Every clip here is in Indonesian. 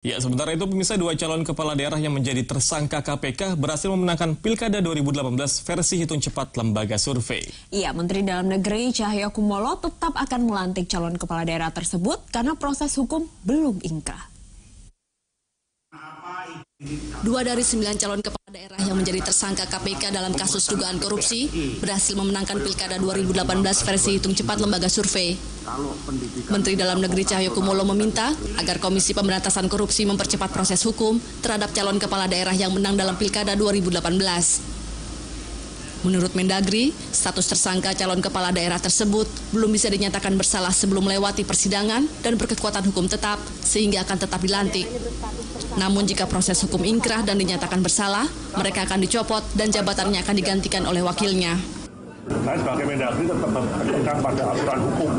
Ya, sementara itu pemirsa, dua calon kepala daerah yang menjadi tersangka KPK berhasil memenangkan Pilkada 2018 versi hitung cepat lembaga survei. Iya, Menteri Dalam Negeri Cahyokumolo tetap akan melantik calon kepala daerah tersebut karena proses hukum belum ingkrah. Dua dari 9 calon kepala daerah yang menjadi tersangka KPK dalam kasus dugaan korupsi berhasil memenangkan Pilkada 2018 versi hitung cepat lembaga survei. Menteri Dalam Negeri Cahyokumolo meminta agar Komisi Pemberantasan Korupsi mempercepat proses hukum terhadap calon kepala daerah yang menang dalam Pilkada 2018. Menurut Mendagri, status tersangka calon kepala daerah tersebut belum bisa dinyatakan bersalah sebelum melewati persidangan dan berkekuatan hukum tetap, sehingga akan tetap dilantik. Namun jika proses hukum ingkrah dan dinyatakan bersalah, mereka akan dicopot dan jabatannya akan digantikan oleh wakilnya. Saya sebagai Mendagri tetap berpegang pada aturan hukum,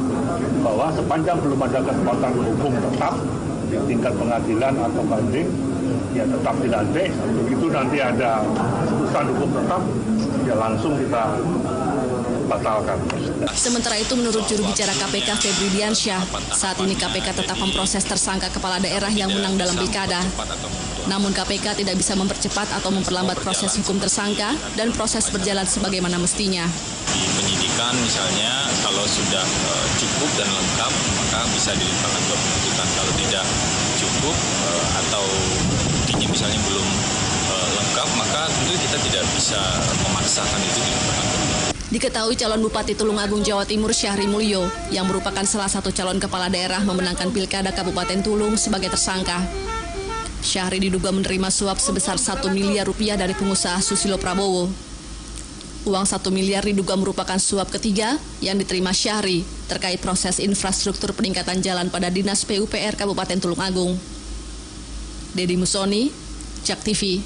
bahwa sepanjang belum ada kekuatan hukum tetap di tingkat pengadilan atau banding, ya tetap dilantik. Begitu nanti ada keputusan hukum tetap, ya langsung kita batalkan. Sementara itu menurut juru bicara KPK Febri Diansyah, saat ini KPK tetap memproses tersangka kepala daerah yang menang dalam pilkada. Namun KPK tidak bisa mempercepat atau memperlambat proses hukum tersangka dan proses berjalan sebagaimana mestinya. Di penyidikan misalnya kalau sudah cukup dan lengkap maka bisa dilimpahkan ke penuntutan. Kalau tidak cukup atau buktinya misalnya belum lengkap maka tentu kita tidak bisa memaksakan itu dilimpahkan. Diketahui calon Bupati Tulungagung Jawa Timur Syahri Mulyo yang merupakan salah satu calon kepala daerah memenangkan Pilkada Kabupaten Tulung sebagai tersangka. Syahri diduga menerima suap sebesar 1 miliar rupiah dari pengusaha Susilo Prabowo. Uang 1 miliar diduga merupakan suap ketiga yang diterima Syahri terkait proses infrastruktur peningkatan jalan pada Dinas PUPR Kabupaten Tulungagung. Dedi Musoni, Jak TV.